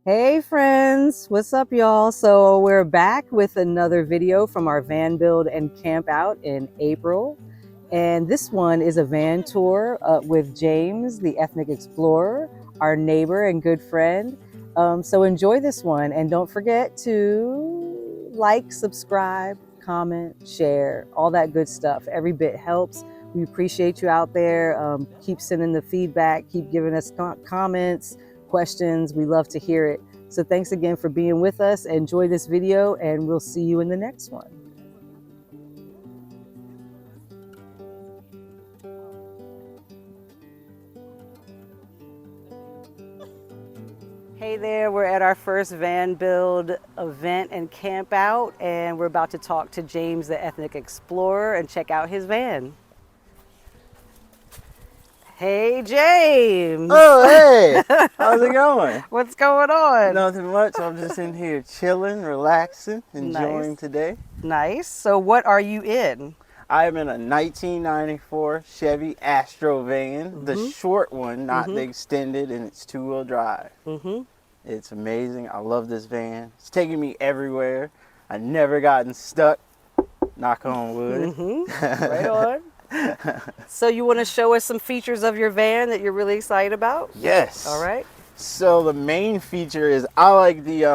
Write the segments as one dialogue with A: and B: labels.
A: Hey friends, what's up y'all? So we're back with another video from our van build and camp out in April. And this one is a van tour with James, the ethnic explorer, our neighbor and good friend. So enjoy this one and don't forget to like, subscribe, comment, share, all that good stuff. Every bit helps. We appreciate you out there. Keep sending the feedback, keep giving us comments, questions. We love to hear it. So thanks again for being with us. Enjoy this video and we'll see you in the next one. Hey there, we're at our first van build event and camp out, and we're about to talk to James, the ethnic explorer, and check out his van. Hey James!
B: Oh, hey! How's it going?
A: What's going on?
B: Nothing much. I'm just in here chilling, relaxing, enjoying
A: Nice.
B: today.
A: Nice. So what are you in?
B: I'm in a 1994 Chevy Astro Van, the short one, not the extended, and it's two-wheel drive. It's amazing. I love this van. It's taking me everywhere. I've never gotten stuck, knock on wood.
A: Right on. So you want to show us some features of your van that you're really excited about?
B: Yes.
A: All right.
B: So the main feature is I like the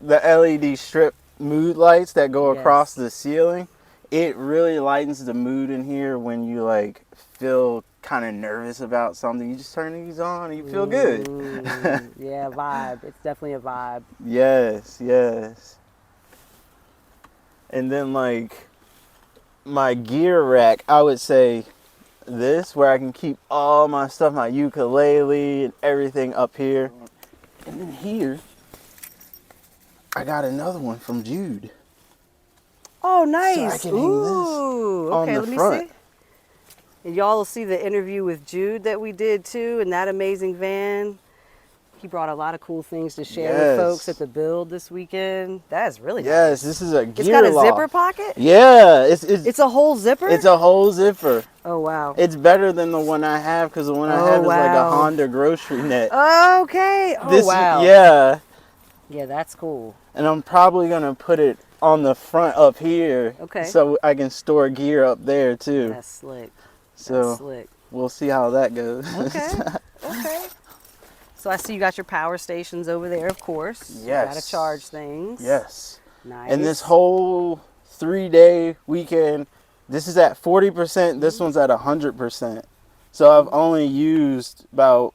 B: LED strip mood lights that go across the ceiling. It really lightens the mood in here when you like feel kind of nervous about something. You just turn these on and you feel good.
A: Yeah, vibe. It's definitely a vibe.
B: Yes, yes. And then like my gear rack, I would say this, where I can keep all my stuff, my ukulele and everything up here. And then here, I got another one from Jude.
A: Oh, nice.
B: So I can hang this on
A: okay,
B: the
A: let me
B: front.
A: see. And y'all will see the interview with Jude that we did too, in that amazing van. He brought a lot of cool things to share with folks at the build this weekend. That's really nice.
B: This is a gear
A: It's got a
B: lock.
A: zipper pocket?
B: Yeah,
A: It's a whole zipper?
B: It's a whole zipper.
A: Oh, wow.
B: It's better than the one I have because the one I have is like a Honda grocery net.
A: Okay. Oh, wow.
B: Yeah.
A: Yeah, that's cool.
B: And I'm probably going to put it on the front up here.
A: Okay.
B: So I can store gear up there too.
A: That's slick.
B: So
A: That's slick.
B: We'll see how that goes.
A: Okay. Okay. So I see you got your power stations over there, of course.
B: Yes.
A: You got to charge things.
B: Yes.
A: Nice.
B: And this whole 3-day weekend, this is at 40%. This one's at 100%. So I've only used about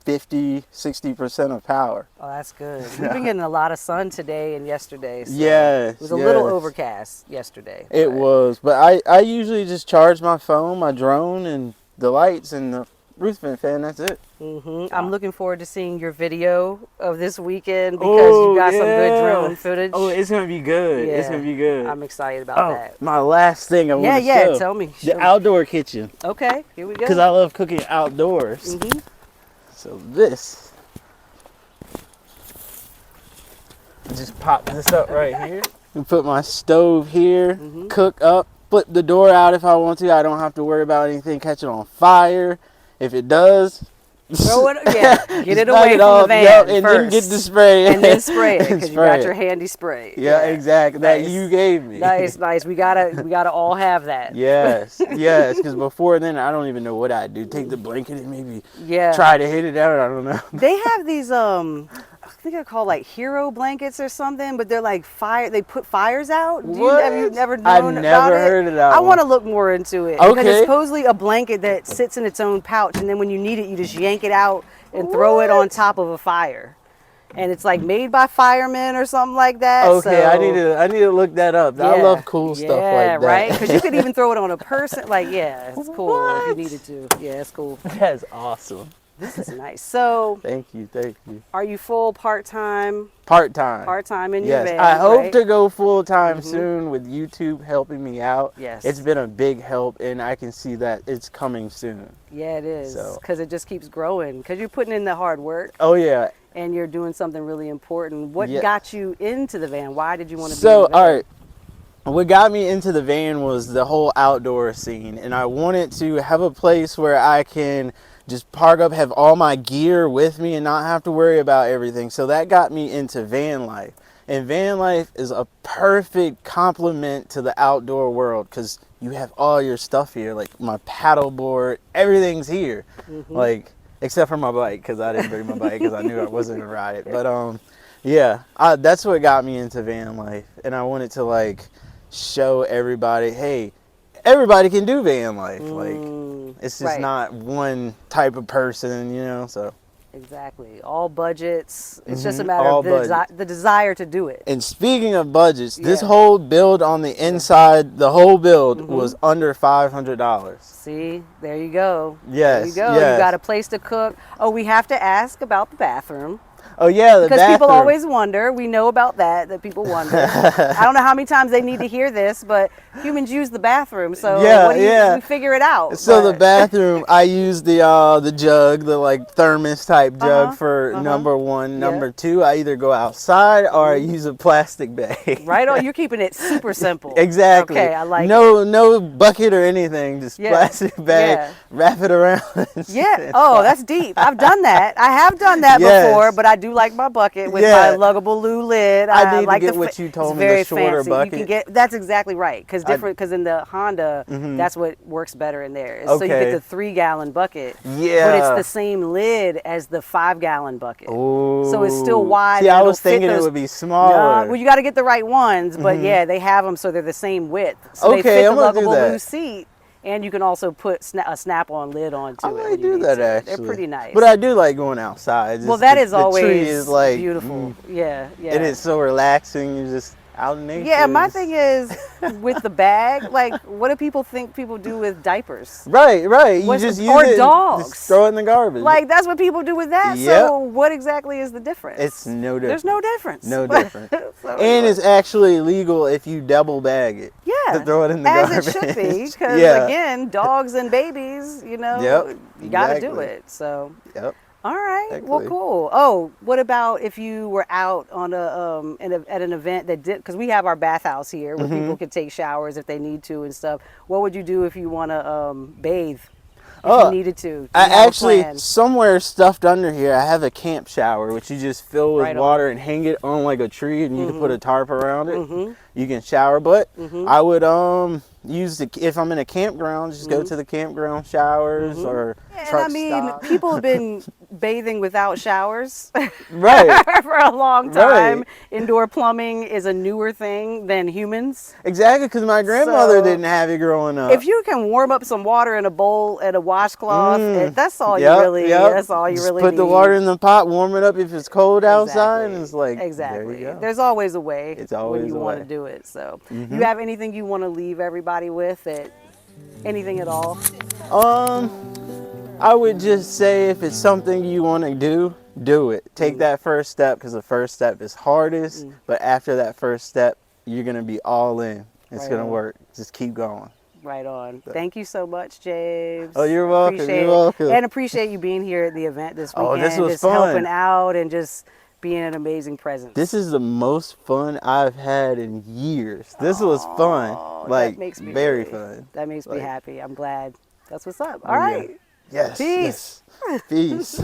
B: 50-60% of power.
A: Oh, that's good. We've been getting a lot of sun today and yesterday. So
B: Yes.
A: It was a little overcast yesterday.
B: It was. But I usually just charge my phone, my drone, and the lights and the roof vent fan. That's it.
A: I'm looking forward to seeing your video of this weekend because you got some good drone footage.
B: Oh, it's going to be good.
A: Yeah.
B: It's going to be good.
A: I'm excited about that.
B: My last thing I want to show.
A: Yeah, tell me.
B: The outdoor kitchen.
A: Okay, here we go.
B: Because I love cooking outdoors. So this, just pop this up right here and put my stove here, cook up, flip the door out if I want to. I don't have to worry about anything catching on fire. If it does,
A: throw it, get it
B: knock
A: away
B: it
A: from
B: off,
A: the van
B: yep, and
A: first.
B: then get the spray.
A: And then spray it because you
B: Spray
A: got
B: it.
A: your handy spray.
B: Yeah, exactly.
A: Nice.
B: That you gave me.
A: Nice, nice. We gotta all have that.
B: Yes, yes. Because before then, I don't even know what I'd do. Take the blanket and maybe
A: Yeah.
B: try to hit it out. I don't know.
A: They have these I think they're called like hero blankets or something, but they're like fire. They put fires out. Have you never known
B: I've
A: about
B: never
A: it?
B: heard of that
A: I
B: one.
A: want to look more into it because
B: Okay.
A: it's supposedly a blanket that sits in its own pouch, and then when you need it, you just yank it out and throw it on top of a fire. And it's like made by firemen or something like that.
B: Okay,
A: so,
B: I need to look that up. I love cool stuff like that.
A: Yeah, right. Because you could even throw it on a person. Like, yeah, it's cool if you
B: What?
A: needed to. Yeah, it's cool.
B: That's awesome.
A: This is nice. So,
B: Thank you, thank you.
A: are you full part-time?
B: Part-time.
A: Part-time in your
B: Yes,
A: van,
B: I hope
A: right?
B: to go full-time soon with YouTube helping me out.
A: Yes.
B: It's been a big help, and I can see that it's coming soon.
A: Yeah, it is.
B: So-
A: Because it just keeps growing. Because you're putting in the hard work
B: Oh, yeah.
A: and you're doing something really important. What
B: Yeah.
A: got you into the van? Why did you want to be
B: So,
A: in the van?
B: all right. What got me into the van was the whole outdoor scene, and I wanted to have a place where I can just park up, have all my gear with me, and not have to worry about everything. So that got me into van life. And van life is a perfect complement to the outdoor world because you have all your stuff here, like my paddle board, everything's here. Like, except for my bike, because I didn't bring my bike because I knew I wasn't gonna ride it. But yeah, that's what got me into van life, and I wanted to like show everybody, hey, everybody can do van life. Like, it's just not one type of person, you know. So
A: exactly, all budgets. It's just a matter of the desire to do it.
B: And speaking of budgets, this whole build on the inside, the whole build was under $500.
A: See, there you go.
B: Yes,
A: there you go. You got a place to cook. Oh, we have to ask about the bathroom.
B: Oh yeah, the
A: because
B: bathroom.
A: People always wonder. We know about that people wonder. I don't know how many times they need to hear this, but humans use the bathroom, so we figure it out.
B: So the bathroom, I use the jug, the like thermos type jug for number one. Number two, I either go outside or I use a plastic bag.
A: Right on, you're keeping it super simple.
B: Exactly.
A: Okay, I like
B: no bucket or anything, just plastic bag, wrap it around.
A: Oh, that's deep. I've done that. I have done that before, but I do like my bucket with my luggable loo lid.
B: I need
A: like
B: to get what you told me,
A: very
B: the shorter
A: fancy.
B: bucket.
A: You can get, that's exactly right, because in the Honda, that's what works better in there. So you get the 3-gallon bucket, but it's the same lid as the 5-gallon bucket.
B: Ooh.
A: So it's still wide.
B: See, I was thinking it would be smaller.
A: Well, you got to get the right ones, but yeah, they have them so they're the same width. So they fit the luggable loo seat. And you can also put a snap-on lid onto it.
B: I might do that actually.
A: They're pretty nice.
B: But I do like going outside.
A: Well, that is always
B: tree is like,
A: beautiful. Yeah.
B: And it's so relaxing. You're just out in nature.
A: Yeah, my thing is with the bag, like, what do people think people do with diapers?
B: Right. You just use it
A: dogs.
B: Just throw it in the garbage.
A: Like, that's what people do with that. Yep. So what exactly is the difference?
B: It's no difference.
A: There's no difference.
B: No difference. And it's actually illegal if you double bag it.
A: Yeah.
B: To throw it in the garbage.
A: As it should be. Because, again, dogs and babies, you know, you got to do it. So.
B: Yep.
A: All right. Exactly. Well, cool. Oh, what about if you were out on at an event that did, because we have our bathhouse here where people can take showers if they need to and stuff. What would you do if you want to bathe? If you needed to.
B: I actually, somewhere stuffed under here, I have a camp shower, which you just fill with water and hang it on like a tree, and you can put a tarp around it. You can shower, but I would use if I'm in a campground, just go to the campground showers or truck stops.
A: People have been bathing without showers
B: for
A: a long time. Indoor plumbing is a newer thing than humans.
B: Exactly, because my grandmother didn't have it growing up.
A: If you can warm up some water in a bowl and a washcloth, that's all you really. That's all you really
B: put
A: need.
B: the water in the pot, warm it up if it's cold outside, and it's like
A: exactly.
B: There you go.
A: There's always a way.
B: It's always
A: when you want to do it. So, you have anything you want to leave everybody with? Anything at all?
B: I would just say if it's something you want to do it. Take that first step, because the first step is hardest, but after that first step, you're going to be all in. It's going to work. Just keep going.
A: Right on. Thank you so much, James.
B: Oh, you're welcome. You're welcome.
A: And appreciate you being here at the event this weekend.
B: Oh, this was
A: just
B: fun.
A: Helping out and just being an amazing presence.
B: This is the most fun I've had in years. This was fun. Like, very fun.
A: That makes me happy. I'm glad. That's what's up. All right.
B: Yes.
A: Peace.
B: Yes. Peace.